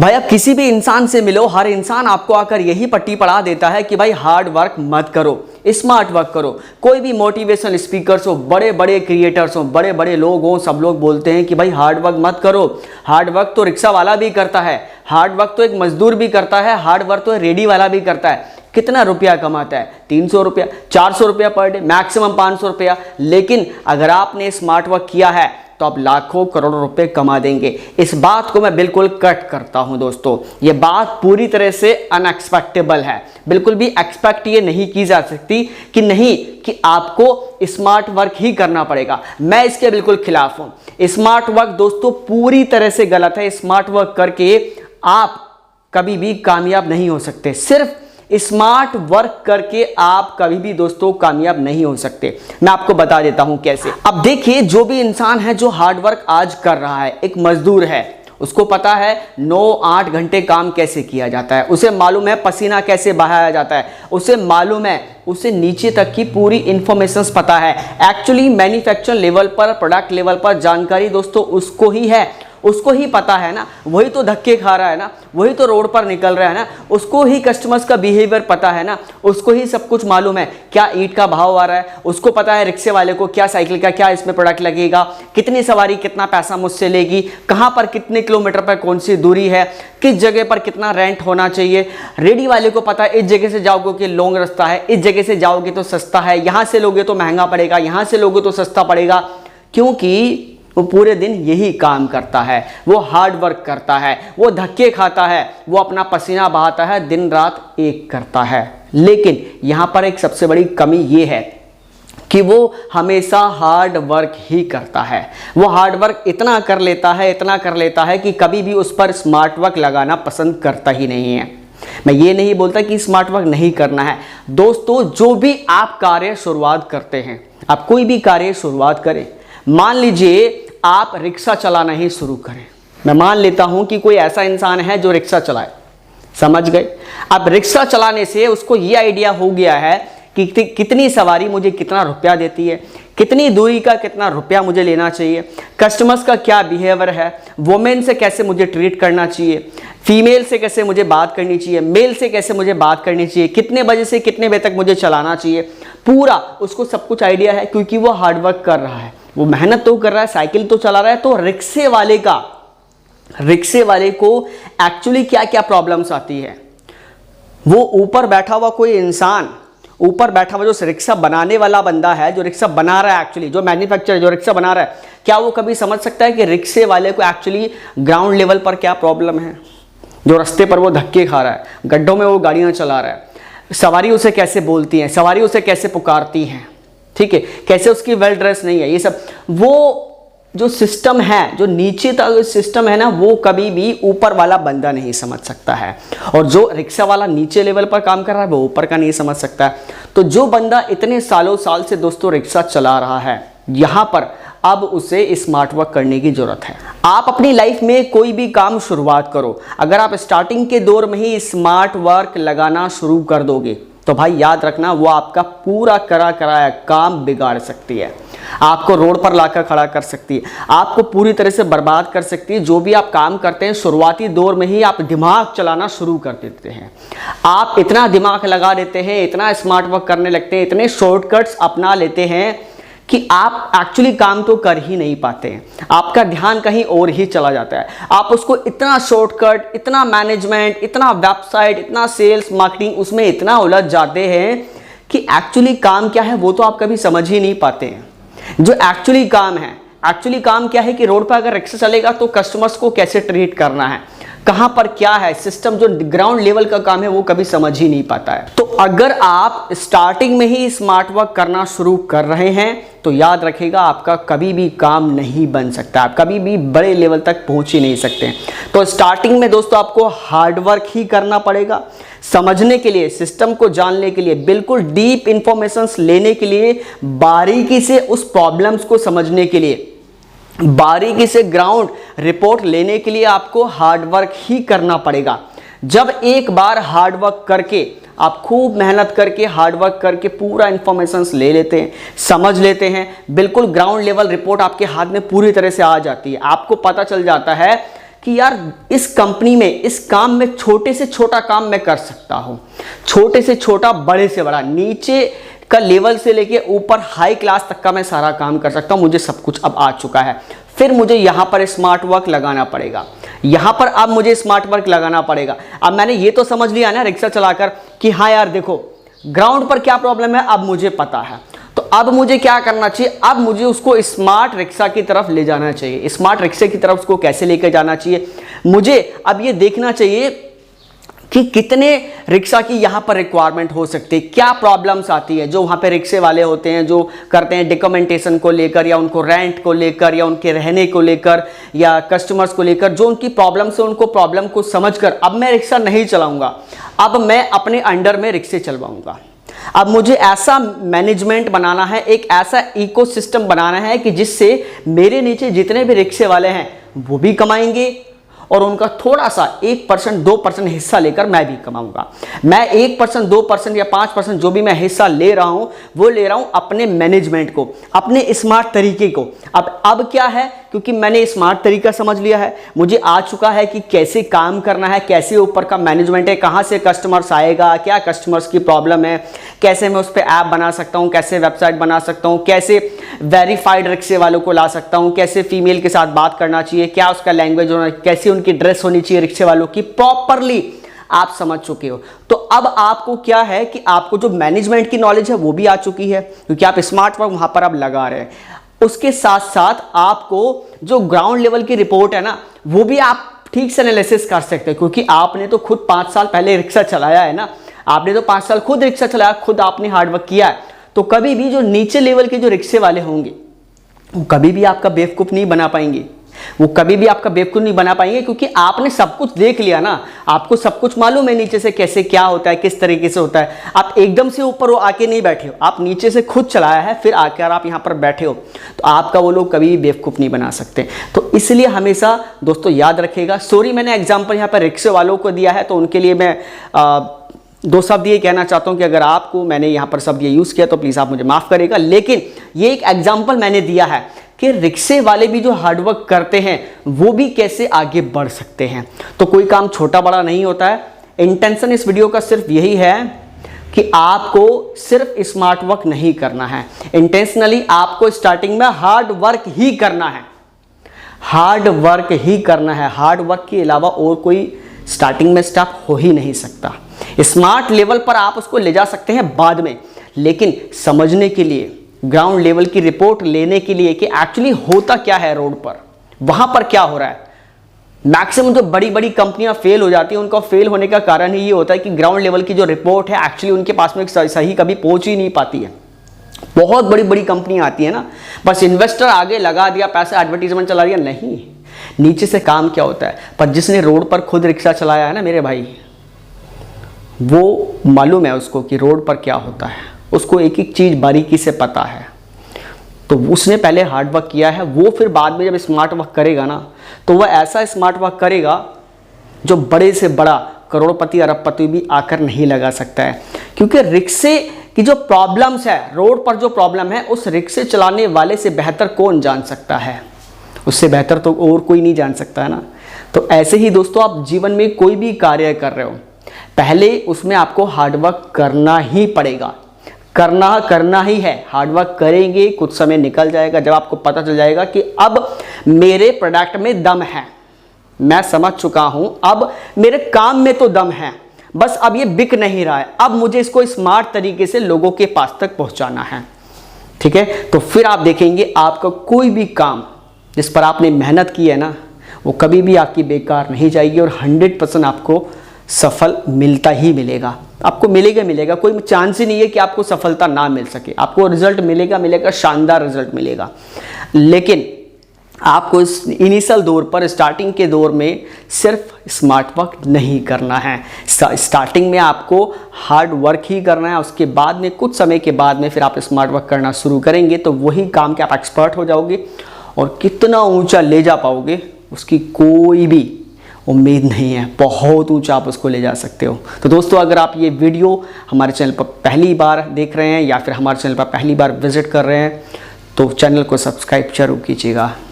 भाई आप किसी भी इंसान से मिलो, हर इंसान आपको आकर यही पट्टी पढ़ा देता है कि भाई हार्ड वर्क मत करो, स्मार्ट वर्क करो। कोई भी मोटिवेशनल स्पीकर्स हो, बड़े बड़े क्रिएटर्स हो, बड़े बड़े लोग हो, सब लोग बोलते हैं कि भाई हार्ड वर्क मत करो। हार्ड वर्क तो रिक्शा वाला भी करता है, हार्ड वर्क तो एक मजदूर भी करता है, हार्ड वर्क तो रेडी वाला भी करता है। कितना रुपया कमाता है? 300 रुपया, 400 रुपया पर डे, मैक्सिमम 500 रुपया। लेकिन अगर आपने स्मार्ट वर्क किया है तो आप लाखों करोड़ों रुपए कमा देंगे। इस बात को मैं बिल्कुल कट करता हूं दोस्तों। ये बात पूरी तरह से अनएक्सपेक्टेबल है, बिल्कुल भी एक्सपेक्ट ये नहीं की जा सकती कि नहीं कि आपको स्मार्ट वर्क ही करना पड़ेगा। मैं इसके बिल्कुल खिलाफ हूं। स्मार्ट वर्क दोस्तों पूरी तरह से गलत है। स्मार्ट वर्क करके आप कभी भी कामयाब नहीं हो सकते। सिर्फ स्मार्ट वर्क करके आप कभी भी दोस्तों कामयाब नहीं हो सकते। मैं आपको बता देता हूं कैसे। अब देखिए, जो भी इंसान है जो हार्ड वर्क आज कर रहा है, एक मजदूर है, उसको पता है 9-8 घंटे काम कैसे किया जाता है, उसे मालूम है पसीना कैसे बहाया जाता है, उसे मालूम है, उसे नीचे तक की पूरी इंफॉर्मेशंस पता है। एक्चुअली मैन्युफैक्चर लेवल पर, प्रोडक्ट लेवल पर जानकारी दोस्तों उसको ही है, उसको ही पता है ना। वही तो धक्के खा रहा है ना, वही तो रोड पर निकल रहा है ना, उसको ही कस्टमर्स का बिहेवियर पता है ना, उसको ही सब कुछ मालूम है। क्या ईंट का भाव आ रहा है, उसको पता है रिक्शे वाले को क्या साइकिल का क्या इसमें प्रोडक्ट लगेगा, कितनी सवारी कितना पैसा मुझसे लेगी, कहाँ पर कितने किलोमीटर पर कौन सी दूरी है, किस जगह पर कितना रेंट होना चाहिए। रेडी वाले को पता है इस जगह से जाओगे कि लॉन्ग रास्ता है, इस जगह से जाओगे तो सस्ता है, यहाँ से लोगे तो महंगा पड़ेगा, यहाँ से लोगे तो सस्ता पड़ेगा। क्योंकि वो पूरे दिन यही काम करता है, वो हार्ड वर्क करता है, वो धक्के खाता है, वो अपना पसीना बहाता है, दिन रात एक करता है। लेकिन यहाँ पर एक सबसे बड़ी कमी ये है कि वो हमेशा हार्ड वर्क ही करता है। वो हार्ड वर्क इतना कर लेता है, इतना कर लेता है कि कभी भी उस पर स्मार्ट वर्क लगाना पसंद करता ही नहीं है। मैं ये नहीं बोलता कि स्मार्ट वर्क नहीं करना है दोस्तों। जो भी आप कार्य शुरुआत करते हैं, आप कोई भी कार्य शुरुआत करें, मान लीजिए आप रिक्शा चलाना ही शुरू करें। मैं मान लेता हूं कि कोई ऐसा इंसान है जो रिक्शा चलाए, समझ गए। अब रिक्शा चलाने से उसको ये आइडिया हो गया है कि कितनी सवारी मुझे कितना रुपया देती है, कितनी दूरी का कितना रुपया मुझे लेना चाहिए, कस्टमर्स का क्या बिहेवियर है, वुमेन से कैसे मुझे ट्रीट करना चाहिए, फीमेल से कैसे मुझे बात करनी चाहिए, मेल से कैसे मुझे बात करनी चाहिए, कितने बजे से कितने बजे तक मुझे चलाना चाहिए, पूरा उसको सब कुछ आइडिया है। क्योंकि वो हार्ड वर्क कर रहा है, वो मेहनत तो कर रहा है, साइकिल तो चला रहा है। तो रिक्शे वाले को एक्चुअली क्या क्या प्रॉब्लम्स आती है, वो ऊपर बैठा हुआ कोई इंसान, ऊपर बैठा हुआ जो रिक्शा बनाने वाला बंदा है, जो रिक्शा बना रहा है, एक्चुअली जो मैन्युफैक्चरर जो रिक्शा बना रहा है, क्या वो कभी समझ सकता है कि रिक्शे वाले को एक्चुअली ग्राउंड लेवल पर क्या प्रॉब्लम है? जो रास्ते पर वो धक्के खा रहा है, गड्ढों में वो गाड़ियां चला रहा है, सवारी उसे कैसे बोलती हैं, सवारी उसे कैसे पुकारती हैं, ठीक है, कैसे उसकी वेल ड्रेस नहीं है, ये सब वो जो सिस्टम है, जो नीचे तक सिस्टम है ना, वो कभी भी ऊपर वाला बंदा नहीं समझ सकता है। और जो रिक्शा वाला नीचे लेवल पर काम कर रहा है वो ऊपर का नहीं समझ सकता है। तो जो बंदा इतने सालों साल से दोस्तों रिक्शा चला रहा है, यहाँ पर अब उसे स्मार्ट वर्क करने की जरूरत है। आप अपनी लाइफ में कोई भी काम शुरुआत करो, अगर आप स्टार्टिंग के दौर में ही स्मार्ट वर्क लगाना शुरू कर दोगे तो भाई याद रखना, वो आपका पूरा कराया काम बिगाड़ सकती है, आपको रोड पर लाकर खड़ा कर सकती है, आपको पूरी तरह से बर्बाद कर सकती है। जो भी आप काम करते हैं शुरुआती दौर में ही आप दिमाग चलाना शुरू कर देते हैं, आप इतना दिमाग लगा देते हैं, इतना स्मार्ट वर्क करने लगते हैं, इतने शॉर्टकट्स अपना लेते हैं कि आप एक्चुअली काम तो कर ही नहीं पाते हैं, आपका ध्यान कहीं और ही चला जाता है। आप उसको इतना शॉर्टकट, इतना मैनेजमेंट, इतना वेबसाइट, इतना सेल्स मार्केटिंग, उसमें इतना उलझ जाते हैं कि एक्चुअली काम क्या है वो तो आप कभी समझ ही नहीं पाते हैं। जो एक्चुअली काम क्या है कि रोड पर अगर रिक्शा चलेगा तो कस्टमर्स को कैसे ट्रीट करना है, कहां पर क्या है सिस्टम, जो ग्राउंड लेवल का काम है वो कभी समझ ही नहीं पाता है। तो अगर आप स्टार्टिंग में ही स्मार्ट वर्क करना शुरू कर रहे हैं तो याद रखिएगा आपका कभी भी काम नहीं बन सकता, आप कभी भी बड़े लेवल तक पहुंच ही नहीं सकते। तो स्टार्टिंग में दोस्तों आपको हार्ड वर्क ही करना पड़ेगा, समझने के लिए, सिस्टम को जानने के लिए, बिल्कुल डीप इंफॉर्मेशंस लेने के लिए, बारीकी से उस प्रॉब्लम्स को समझने के लिए, बारीकी से ग्राउंड रिपोर्ट लेने के लिए आपको हार्ड वर्क ही करना पड़ेगा। जब एक बार हार्ड वर्क करके, आप खूब मेहनत करके, हार्ड वर्क करके पूरा इंफॉर्मेशंस ले लेते हैं, समझ लेते हैं, बिल्कुल ग्राउंड लेवल रिपोर्ट आपके हाथ में पूरी तरह से आ जाती है, आपको पता चल जाता है कि यार इस कंपनी में, इस काम में छोटे से छोटा काम मैं कर सकता हूँ, छोटे से छोटा बड़े से बड़ा, नीचे का लेवल से लेके ऊपर हाई क्लास तक का मैं सारा काम कर सकता हूँ, मुझे सब कुछ अब आ चुका है। फिर मुझे यहाँ पर स्मार्ट वर्क लगाना पड़ेगा, यहाँ पर अब मुझे स्मार्ट वर्क लगाना पड़ेगा। अब मैंने ये तो समझ लिया ना रिक्शा चलाकर कि हाँ यार देखो ग्राउंड पर क्या प्रॉब्लम है अब मुझे पता है, तो अब मुझे क्या करना चाहिए, अब मुझे उसको स्मार्ट रिक्शा की तरफ ले जाना चाहिए। स्मार्ट रिक्शा की तरफ उसको कैसे लेकर जाना चाहिए, मुझे अब ये देखना चाहिए कि कितने रिक्शा की यहाँ पर रिक्वायरमेंट हो सकती है, क्या प्रॉब्लम्स आती है जो वहाँ पे रिक्शे वाले होते हैं, जो करते हैं डॉक्यूमेंटेशन को लेकर या उनको रेंट को लेकर या उनके रहने को लेकर या कस्टमर्स को लेकर, जो उनकी प्रॉब्लम्स है उनको प्रॉब्लम को समझकर अब मैं रिक्शा नहीं चलाऊंगा, अब मैं अपने अंडर में रिक्शे चलवाऊंगा। अब मुझे ऐसा मैनेजमेंट बनाना है, एक ऐसा इकोसिस्टम बनाना है कि जिससे मेरे नीचे जितने भी रिक्शे वाले हैं वो भी कमाएंगे और उनका थोड़ा सा 1% 2% हिस्सा लेकर मैं भी कमाऊंगा। मैं 1% 2% या 5% जो भी मैं हिस्सा ले रहा हूं वो ले रहा हूं अपने मैनेजमेंट को, अपने स्मार्ट तरीके को। अब क्या है, क्योंकि मैंने स्मार्ट तरीका समझ लिया है, मुझे आ चुका है कि कैसे काम करना है, कैसे ऊपर का मैनेजमेंट है, कहां से कस्टमर्स आएगा, क्या कस्टमर्स की प्रॉब्लम है, कैसे मैं उस पर ऐप बना सकता हूं, कैसे वेबसाइट बना सकता हूं, कैसे वेरीफाइड रिक्शे वालों को ला सकता हूं, कैसे फीमेल के साथ बात करना चाहिए, क्या उसका लैंग्वेज होना, कैसे उनकी ड्रेस होनी चाहिए रिक्शे वालों की, प्रॉपरली आप समझ चुके हो। तो अब आपको क्या है कि आपको जो मैनेजमेंट की नॉलेज है वो भी आ चुकी है, क्योंकि आप स्मार्ट वर्क वहां पर अब लगा रहे हैं। उसके साथ साथ आपको जो ग्राउंड लेवल की रिपोर्ट है ना वो भी आप ठीक से एनालिसिस कर सकते हैं, क्योंकि आपने तो खुद 5 साल पहले रिक्शा चलाया है ना, आपने तो 5 साल खुद रिक्शा चलाया, खुद आपने हार्डवर्क किया है। तो कभी भी जो नीचे लेवल के जो रिक्शे वाले होंगे वो कभी भी आपका बेवकूफ़ नहीं बना पाएंगे, वो कभी भी आपका बेवकूफ़ नहीं बना पाएंगे, क्योंकि आपने सब कुछ देख लिया ना, आपको सब कुछ मालूम है नीचे से कैसे क्या होता है, किस तरीके से होता है। आप एकदम से ऊपर वो आके नहीं बैठे हो, आप नीचे से खुद चलाया है फिर आकर आप यहाँ पर बैठे हो, तो आपका वो लोग कभी भी बेवकूफ़ नहीं बना सकते। तो इसलिए हमेशा दोस्तों याद रखिएगा। सॉरी मैंने एग्जाम्पल यहाँ पर रिक्शे वालों को दिया है, तो उनके लिए मैं 2 शब्द ये कहना चाहता हूँ कि अगर आपको मैंने यहाँ पर शब्द ये यूज़ किया तो प्लीज़ आप मुझे माफ़ करेगा, लेकिन ये एक एग्जाम्पल मैंने दिया है कि रिक्शे वाले भी जो हार्डवर्क करते हैं वो भी कैसे आगे बढ़ सकते हैं। तो कोई काम छोटा बड़ा नहीं होता है। इंटेंशन इस वीडियो का सिर्फ यही है कि आपको सिर्फ स्मार्ट वर्क नहीं करना है, इंटेंशनली आपको स्टार्टिंग में हार्ड वर्क ही करना है, हार्ड वर्क ही करना है। हार्ड वर्क के अलावा और कोई स्टार्टिंग में स्टेप हो ही नहीं सकता। स्मार्ट लेवल पर आप उसको ले जा सकते हैं बाद में, लेकिन समझने के लिए, ग्राउंड लेवल की रिपोर्ट लेने के लिए कि एक्चुअली होता क्या है रोड पर, वहां पर क्या हो रहा है। मैक्सिमम जो बड़ी बड़ी कंपनियां फेल हो जाती हैं, उनका फेल होने का कारण ही ये होता है कि ग्राउंड लेवल की जो रिपोर्ट है एक्चुअली उनके पास में सही कभी पहुंच ही नहीं पाती है। बहुत बड़ी बड़ी कंपनियां आती है ना, बस इन्वेस्टर आगे लगा दिया पैसा, एडवर्टीजमेंट चला दिया, नहीं नीचे से काम क्या होता है। पर जिसने रोड पर खुद रिक्शा चलाया है ना मेरे भाई, वो मालूम है उसको कि रोड पर क्या होता है, उसको एक एक चीज़ बारीकी से पता है। तो उसने पहले हार्ड वर्क किया है, वो फिर बाद में जब स्मार्ट वर्क करेगा ना तो वह ऐसा स्मार्ट वर्क करेगा जो बड़े से बड़ा करोड़पति अरबपति भी आकर नहीं लगा सकता है। क्योंकि रिक्शे की जो प्रॉब्लम्स है, रोड पर जो प्रॉब्लम है, उस रिक्शे चलाने वाले से बेहतर कौन जान सकता है, उससे बेहतर तो और कोई नहीं जान सकता है ना। तो ऐसे ही दोस्तों आप जीवन में कोई भी कार्य कर रहे हो, पहले उसमें आपको हार्डवर्क करना ही पड़ेगा, करना ही है। हार्डवर्क करेंगे, कुछ समय निकल जाएगा, जब आपको पता चल जाएगा कि अब मेरे प्रोडक्ट में दम है, मैं समझ चुका हूं, अब मेरे काम में तो दम है, बस अब ये बिक नहीं रहा है, अब मुझे इसको स्मार्ट तरीके से लोगों के पास तक पहुंचाना है। ठीक है, तो फिर आप देखेंगे आपका कोई भी काम जिस पर आपने मेहनत की है ना, वो कभी भी आपकी बेकार नहीं जाएगी और 100% आपको सफल मिलता ही मिलेगा। आपको मिलेगा, कोई चांस ही नहीं है कि आपको सफलता ना मिल सके। आपको रिजल्ट मिलेगा, शानदार रिजल्ट मिलेगा। लेकिन आपको इस इनिशियल दौर पर, स्टार्टिंग के दौर में सिर्फ स्मार्ट वर्क नहीं करना है। स्टार्टिंग में आपको हार्ड वर्क ही करना है, उसके बाद में कुछ समय के बाद में फिर आप स्मार्ट वर्क करना शुरू करेंगे तो वही काम के आप एक्सपर्ट हो जाओगे और कितना ऊंचा ले जा पाओगे उसकी कोई भी उम्मीद नहीं है। बहुत ऊंचा आप उसको ले जा सकते हो। तो दोस्तों अगर आप ये वीडियो हमारे चैनल पर पहली बार देख रहे हैं या फिर हमारे चैनल पर पहली बार विजिट कर रहे हैं तो चैनल को सब्सक्राइब जरूर कीजिएगा।